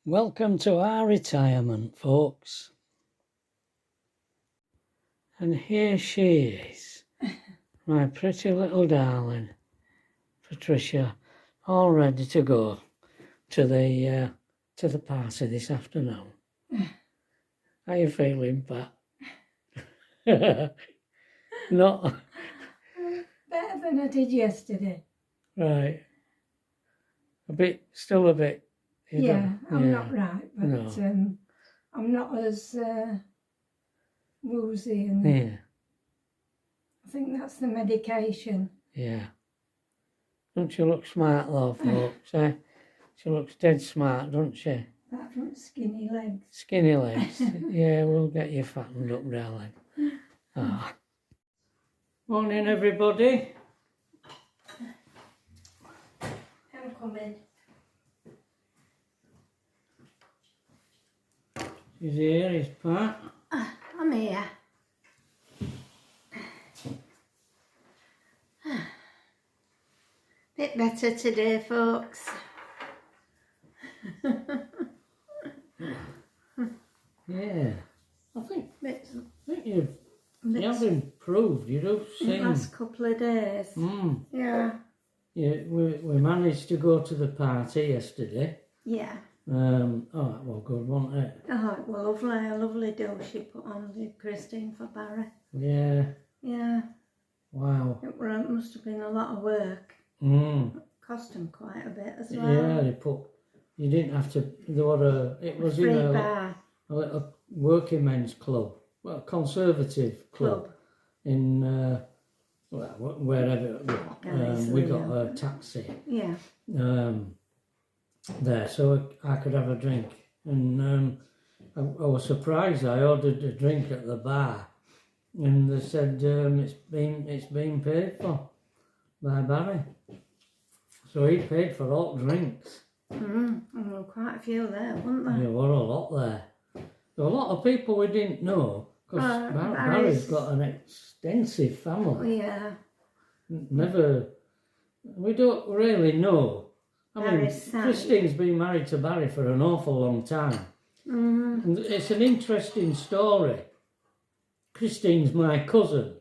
Welcome to our retirement, folks. And here she is, my pretty little darling, Patricia, all ready to go to the party this afternoon. How are you feeling, Pat? Not better than I did yesterday. right. Still a bit. I'm not right, but No. I'm not as woozy, and Yeah. I think that's the medication. Yeah. Don't she look smart, though, folks? Eh? She looks dead smart, doesn't she? Apart from skinny legs. Skinny legs. Yeah, we'll get you fattened up, darling. Ah. Morning, everybody. I'm coming. She's here, is Pat. I'm here. Bit better today, folks. Yeah. I think you Bits have improved. You do in the seem. last couple of days. Yeah. Yeah, we managed to go to the party yesterday. Yeah. Oh, that was good, wasn't it? Oh, it was lovely. A lovely dough she put on with Christine for Barry. Yeah. Yeah. Wow. It must have been a lot of work. Mm. It cost them quite a bit as well. Yeah, you didn't have to, it was free in bar. a little working men's club, well, conservative club. In, wherever, we got a taxi. Yeah. There, so I could have a drink. And I was surprised. I ordered a drink at the bar, and they said it's been paid for by Barry. So he paid for all drinks. And there were quite a few there, weren't there? There were a lot there. There were a lot of people we didn't know, because Barry's got an extensive family. Yeah. We don't really know. I mean, Christine's been married to Barry for an awful long time. And it's an interesting story. Christine's my cousin.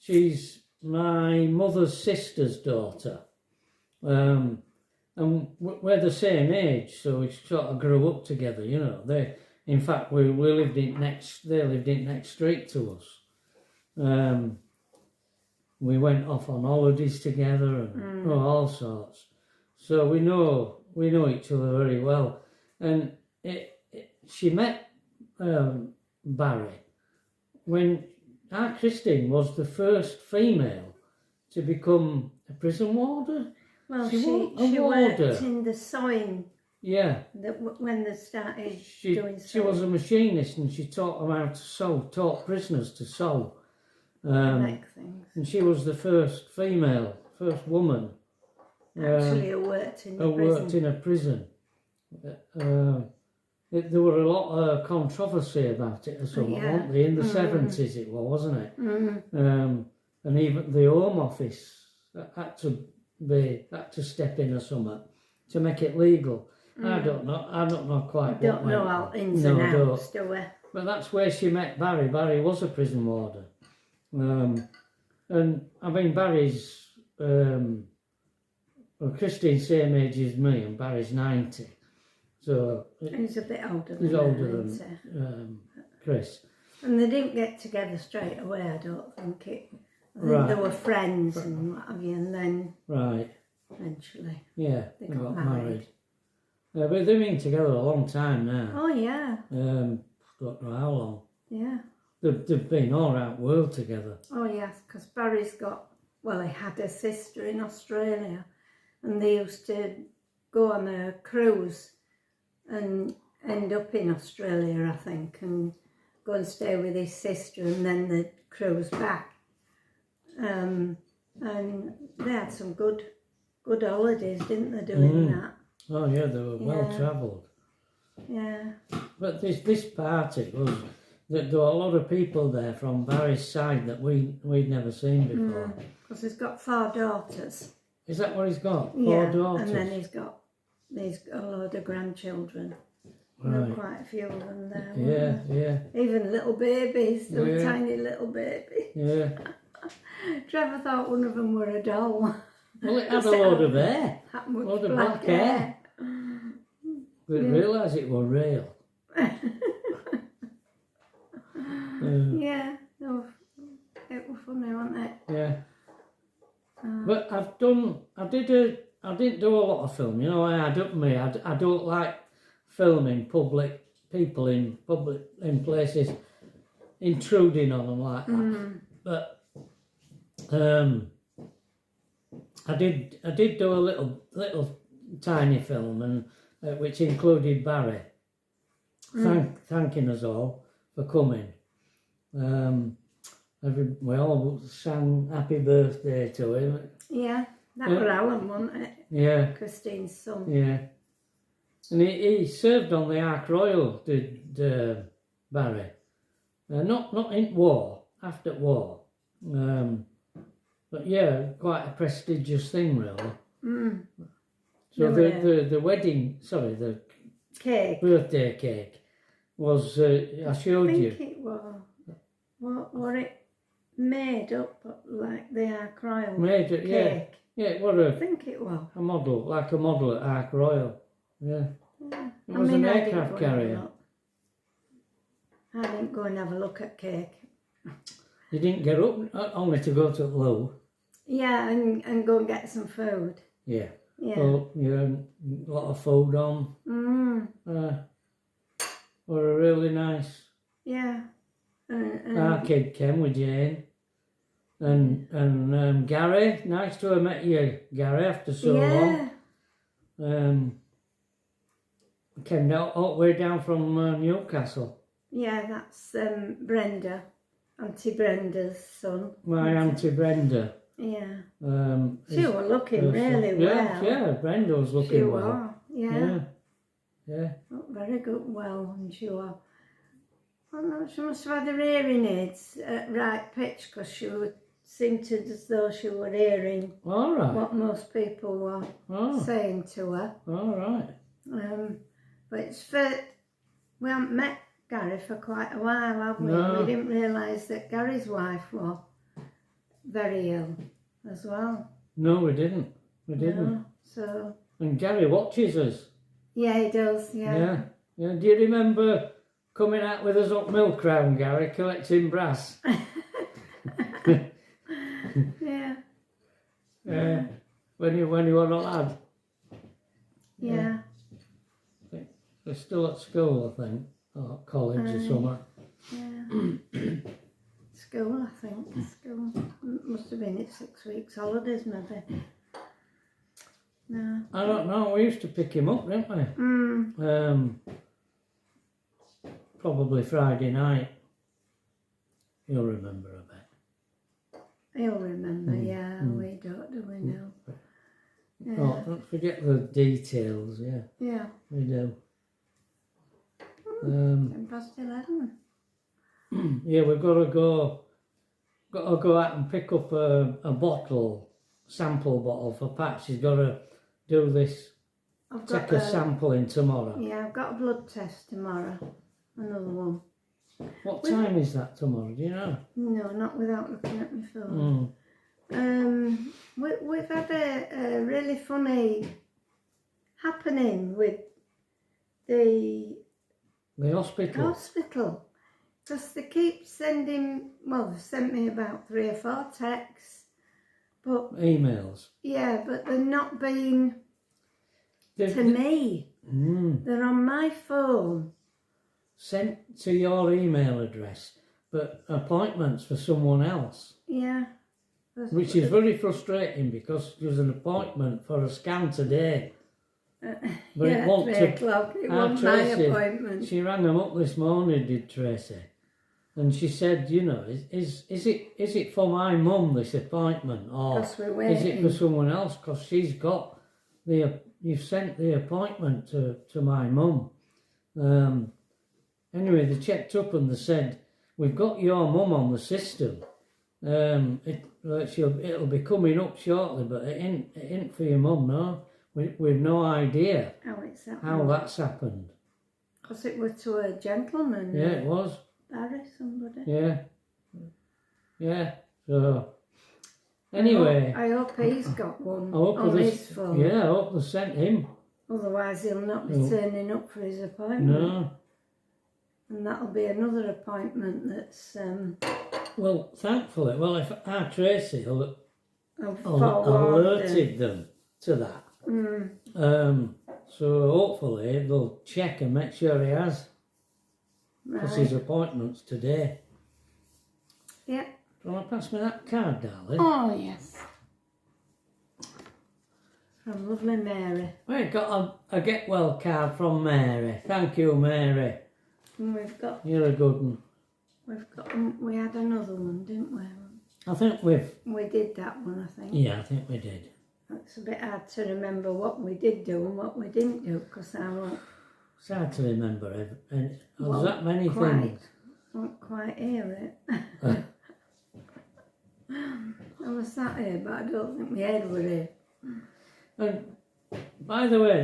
She's my mother's sister's daughter. And we're the same age, so we sort of grew up together, you know. In fact, they lived in next street to us. We went off on holidays together and all sorts. So we know each other very well. And she met Barry when our Christine was the first female to become a prison warder. Well, she worked in the sewing. Yeah. When they started doing sewing. She was a machinist, and she taught them how to sew, taught prisoners to sew. Make things. And she was the first woman. Actually, who worked in a prison. There were a lot of controversy about it, weren't they? In the 70s, it was, wasn't it? And even the Home Office had to step in or something to make it legal. I don't know quite. I don't know how ins and outs, do we? But that's where she met Barry. Barry was a prison warder. And I mean, Barry's Christine's same age as me, and Barry's 90. So he's a bit older than he's older than Chris. And they didn't get together straight away, I don't think it. I think they were friends and what have you, and then eventually they got married. But they've been together a long time now. Oh yeah. Don't know how long. Yeah. They've been all around the world together. Oh yes, because Barry's he had a sister in Australia, and they used to go on a cruise and end up in Australia, I think, and go and stay with his sister, and then they'd cruise back. And they had some good holidays, didn't they, doing that? Oh yeah, they were well travelled. Yeah. But this party was, there were a lot of people there from Barry's side that we'd never seen before. Because he's got 4 daughters. Is that what he's got? 4 daughters? And then he's got a load of grandchildren. There were quite a few of them there, weren't Yeah, there? yeah. Even little babies, little tiny little babies. Yeah. Trevor thought one of them were a doll. Well, it had a load of hair. That much Load of black hair. We didn't realise it was real. Yeah, no, it was funny, wasn't it? Yeah. But I didn't do a lot of film, you know. I don't like filming people in places, intruding on them like that. But I did do a little tiny film, and which included Barry thanking us all for coming. We all sang happy birthday to him. Yeah, that was Alan, wasn't it? Yeah. Christine's son. Yeah. And he served on the Ark Royal, did Barry. Not in war, after war. But yeah, quite a prestigious thing, really. So the wedding, sorry, the cake, birthday cake was, I showed you. I think it was. What it made up like the Ark Royal Made it, cake? Yeah, it was I think it was. a model, like a model at Ark Royal. Yeah. Yeah. It was an aircraft carrier. I didn't go and have a look at cake. You didn't get up only to go to the loo. Yeah, and go and get some food. Yeah. Yeah. Well, you had a lot of food on. Were really nice. Yeah. Our kid came with Jane. And Gary, nice to have met you, Gary, after so long. Came down, all the way down from Newcastle. Yeah, that's Brenda, Auntie Brenda's son. My Auntie Brenda. Yeah. She was looking really well. Yeah, Brenda was looking well. Yeah. Yeah. Looked very good, well, and she was. I don't know, she must have had her hearing aids at right pitch, because she seemed as though she were hearing what most people were saying to her. All right. But it's we haven't met Gary for quite a while, have we? No. We didn't realise that Gary's wife was very ill as well. No, we didn't. No, so. And Gary watches us. Yeah, he does. Yeah. Yeah. Do you remember coming out with us up Mill Crown, Gary, collecting brass? Yeah. When you were a lad. Yeah. They're still at school, I think, or college or something. Yeah. School, I think. School. Must have been at 6 weeks holidays, maybe. No. I don't know. We used to pick him up, didn't we? Probably Friday night. You'll remember a bit. He'll remember, yeah. We don't, do we now? Yeah. Oh, don't forget the details, yeah. Yeah. We do. 11:10. Yeah, we've got to go out and pick up a sample bottle for Pat. She's got to do this, take a sample in tomorrow. Yeah, I've got a blood test tomorrow. Another one. What time is that tomorrow, do you know? No, not without looking at my phone. We've had a really funny happening with the hospital. Because they keep sending, they've sent me about 3 or 4 texts, but... Emails. Yeah, but they're not being to me. They're on my phone. Sent to your email address, but appointments for someone else. Yeah. Which is very frustrating, because there's an appointment for a scan today. But it won't 3 o'clock. It wasn't my appointment. She rang them up this morning, did Tracy, and she said, you know, is it for my mum, this appointment, or is it for someone else? Because she's got you've sent the appointment to my mum. Anyway, they checked up and they said, we've got your mum on the system. It'll be coming up shortly, but it ain't for your mum, no. We've no idea how that's happened. Because it was to a gentleman. Yeah, it was. Barry, somebody. Yeah. So, anyway. I hope he's got one on his phone. Yeah, I hope they sent him. Otherwise he'll not be turning up for his appointment. No. And that'll be another appointment that's... Well, thankfully, if our Tracy alerted them to that. So hopefully they'll check and make sure he has. Because his appointment's today. Yeah. Do you want to pass me that card, darling? Oh, yes. From lovely Mary. We've got a get well card from Mary. Thank you, Mary. And we've got... You're a good one. We had another one, didn't we? I think we did that one, I think. Yeah, I think we did. It's a bit hard to remember what we did do and what we didn't do, because I won't... It's hard to remember. There's that many things. I won't quite hear it. I was sat here, but I don't think my head was here. And by the way,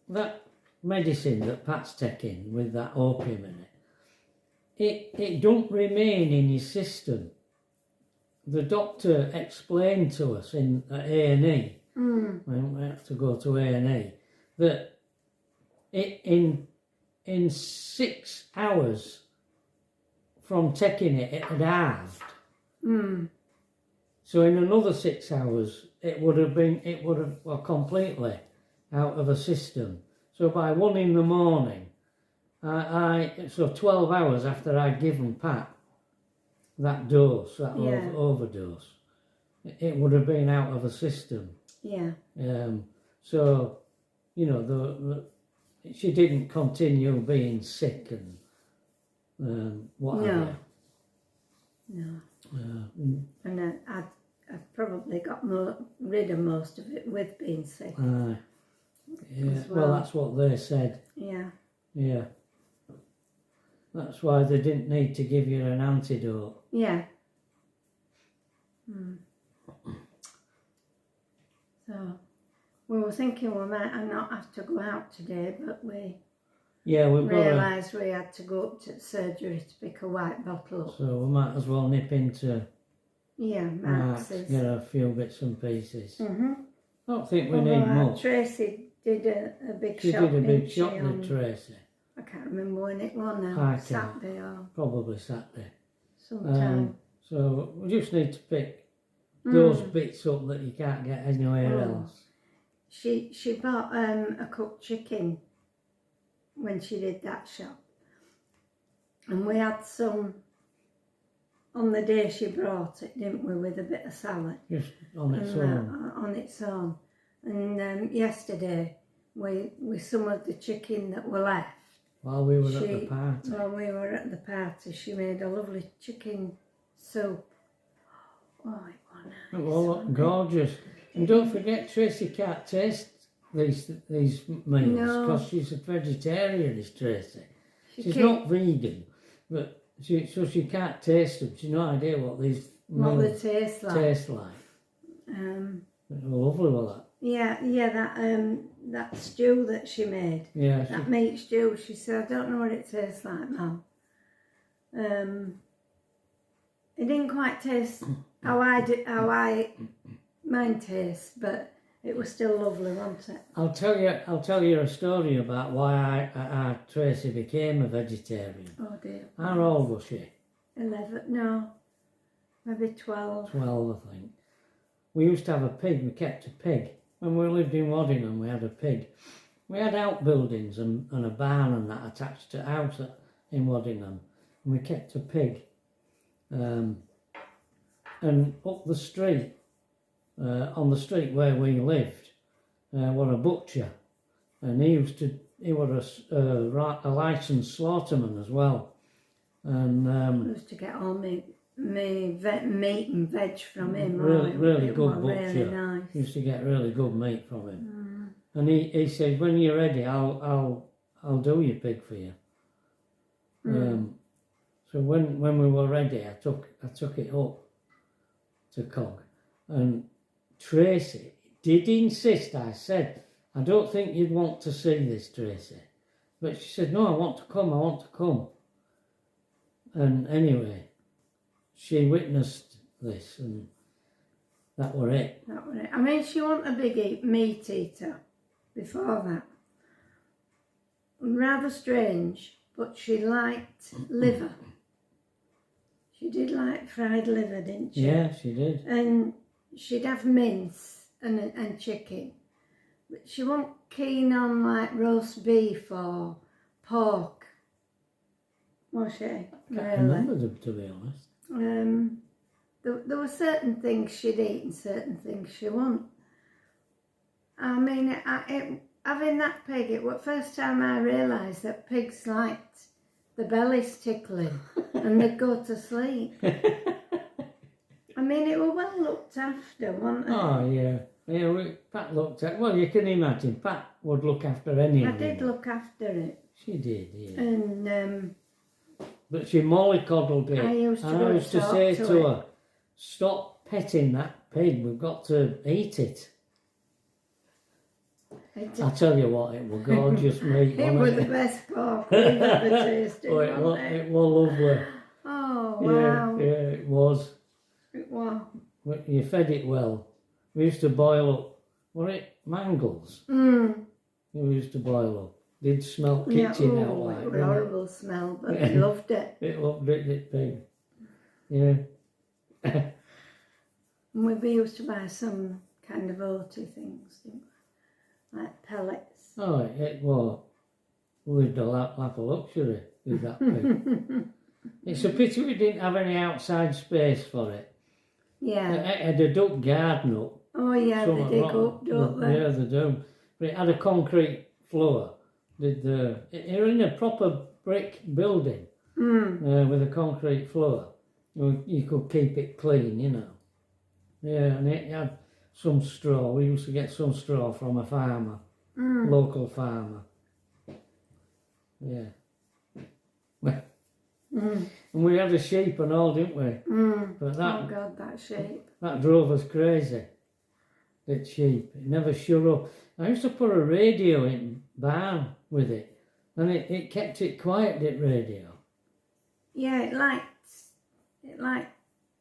that medicine that Pat's taking with that opium in it don't remain in his system. The doctor explained to us at A&E, when we have to go to A&E, that in 6 hours from taking it had halved. So in another 6 hours, it would have completely out of a system. So by 1 in the morning, so 12 hours after I'd given Pat that dose, overdose, it would have been out of a system. Yeah. So, she didn't continue being sick and whatever. No. And I've probably got rid of most of it with being sick. Yeah. Well, that's what they said. Yeah. Yeah. That's why they didn't need to give you an antidote. Yeah. So we were thinking we might not have to go out today, but we realised we had to go up to surgery to pick a white bottle up. So we might as well nip into Marx's. Get a few bits and pieces. I don't think we Although need much. Tracy did a big She shop. did a big shop with Tracy. I can't remember when it was now. Saturday or probably Saturday. sometime. So we just need to pick those bits up that you can't get anywhere else. She bought a cooked chicken when she did that shop, and we had some on the day she brought it, didn't we, with a bit of salad. Just on its own. On its own. And yesterday, with some of the chicken that were left, while we were at the party. While we were at the party, she made a lovely chicken soup. Oh, it was nice. It was gorgeous. And don't forget, Tracy can't taste these meals because she's a vegetarian, is Tracy. She's not vegan, but so she can't taste them. She's no idea what these meals taste like. It was lovely with that. Yeah, that stew that she made. Yeah. That meat stew. She said, I don't know what it tastes like, Mum. It didn't quite taste how mine tastes, but it was still lovely, wasn't it? I'll tell you a story about why Tracy became a vegetarian. Oh dear. How old was she? 11, no, maybe 12. 12, I think. We used to have a pig. We kept a pig. When we lived in Waddingham, we had a pig. We had outbuildings and a barn and that attached to a house in Waddingham. And we kept a pig. And up the street, on the street where we lived, was a butcher. And he was a licensed slaughterman as well. And I used to get all my meat and veg from him. Really good butcher. Really nice. Used to get really good meat from him. And he said, when you're ready, I'll do your pig for you. So when we were ready, I took it up to Cog, and Tracy did insist. I said, I don't think you'd want to see this, Tracy. But she said, no, I want to come. And anyway, she witnessed this, and that were it. That were it. I mean, she wasn't a big meat eater before that. Rather strange, but she liked liver. She did like fried liver, didn't she? Yeah, she did. And she'd have mince and chicken. But she wasn't keen on like roast beef or pork, was she? I can't remember them, to be honest. There were certain things she'd eat and certain things she wouldn't. I mean, having that pig, it was the first time I realised that pigs liked the bellies tickling and they'd go to sleep. I mean, it was well looked after, wasn't it? Oh, yeah. Yeah, Pat looked at... Well, you can imagine, Pat would look after any of them. I did look after it. She did, yeah. And... but she mollycoddled it. I used to say to her, stop petting that pig, we've got to eat it. I tell you what, it was gorgeous meat. It was the best pork we've ever tasted. Oh, it was lovely. Oh, wow. Yeah, it was. It was. You fed it well. We used to boil up, were it mangles? We used to boil up. Did smell kitchen out like it was a horrible smell, but we loved it. It loved it pig. Yeah. And we used to buy some kind of oaty things, didn't we? Like pellets. Oh, it was. We lived a lap of luxury with that pig. It's a pity we didn't have any outside space for it. Yeah. It had a duck garden up. Oh yeah, they dig up, don't they? Yeah, they do. But it had a concrete floor. It was in a proper brick building with a concrete floor. You could keep it clean, you know. Yeah, and it had some straw. We used to get some straw from a farmer, local farmer. Yeah. And we had a sheep and all, didn't we? But that, oh God, that sheep. That drove us crazy. That sheep. It never shut up. I used to put a radio in barn with it, and it kept it quiet, that radio. Yeah, it liked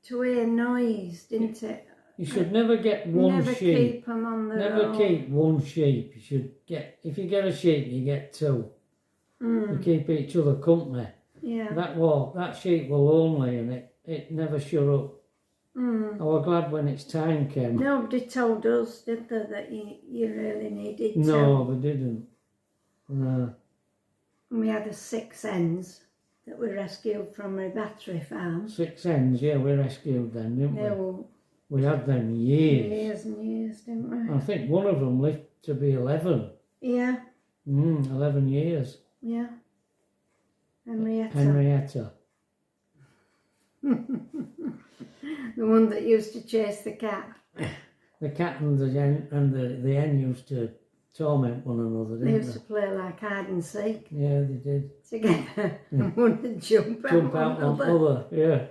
to hear noise, didn't it? You should never get one never sheep. Keep them on the road. Keep one sheep. You should get, if you get a sheep, you get two. You keep each other company. Yeah. That sheep were lonely, and it never shut up. I was glad when its time came. Nobody told us, did they, that you really needed to? No, they didn't. No. And we had 6 hens that we rescued from a battery farm. 6 hens, yeah, we rescued them, didn't we? Were we had them years. Years and years, didn't we? I think one of them lived to be 11. Yeah. 11 years. Yeah. Henrietta. The one that used to chase the cat. The cat and the hen used to torment one another, didn't they? They used to play like hide and seek. Yeah, they did. Together. And one would jump out on the other, yeah.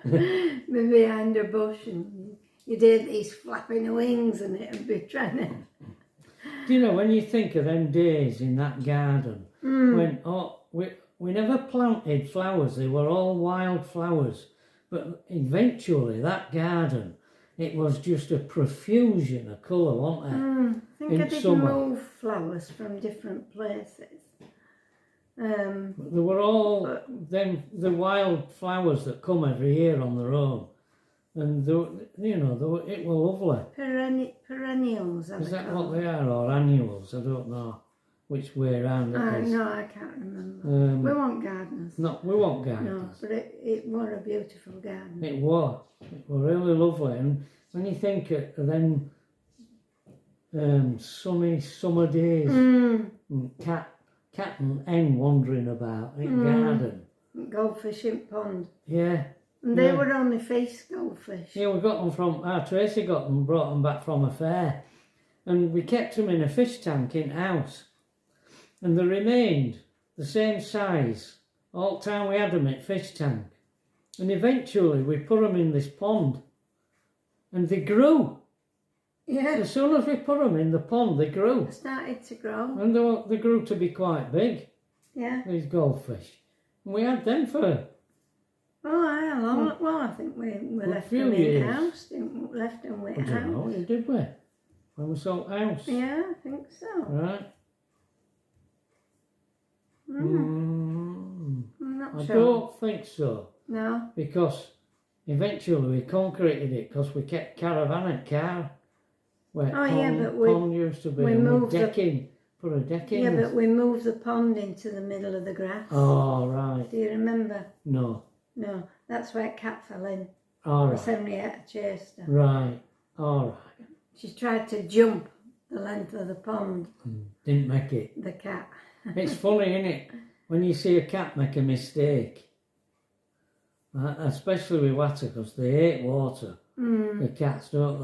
Maybe behind a bush, and you'd hear these flapping wings and it'd be trying to... Do you know, when you think of them days in that garden, when we never planted flowers, they were all wild flowers. But eventually, that garden, it was just a profusion of colour, wasn't it? I think I did move flowers from different places. They were all the wild flowers that come every year on their own. And, it were lovely. Perennials, Is that what they are, or annuals? I don't know which way around it is. No, I can't remember. We weren't gardeners. No, we weren't gardeners. No, but it was a beautiful garden. It was. It was really lovely. And when you think of them sunny summer days, and cat and hen wandering about in garden. Goldfish in pond. Yeah. And they were only feast goldfish. Yeah, we got them from, Tracy got them, brought them back from a fair. And we kept them in a fish tank in house. And they remained the same size all the time we had them in fish tank. And eventually we put them in this pond. And they grew. Yeah. As soon as we put them in the pond, they grew. They started to grow. And they grew to be quite big. Yeah. These goldfish. And we had them for... Well, I think we left them in house, didn't we? Left them with I don't know, did we? When we sold house? Yeah, I think so. Right. I'm not I sure. don't think so. No. Because eventually we concreted it because we kept caravan and car. Where pond used to be. We moved put a deck in. Yeah, but we moved the pond into the middle of the grass. Oh, right. Do you remember? No. No, that's where Cat fell in. All right. Henrietta chased her. Right. All right. She tried to jump the length of the pond. Didn't make it. The cat. It's funny, isn't it? When you see a cat make a mistake. Especially with water, because they hate water. The cats, don't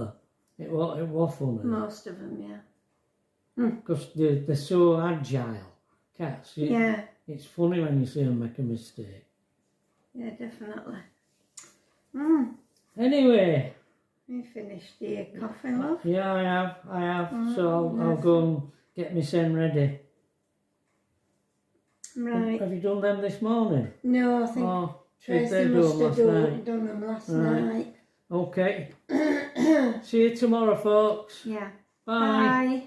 they? It was funny. Most of them, yeah. Because they're so agile, cats. Yeah. It's funny when you see them make a mistake. Yeah, definitely. Anyway. You finished your coffee, love? Yeah, I have. So I'll go and get my sen ready. Right. Have you done them this morning? No, I think Tracy must have done them last night. Okay. See you tomorrow, folks. Yeah. Bye. Bye.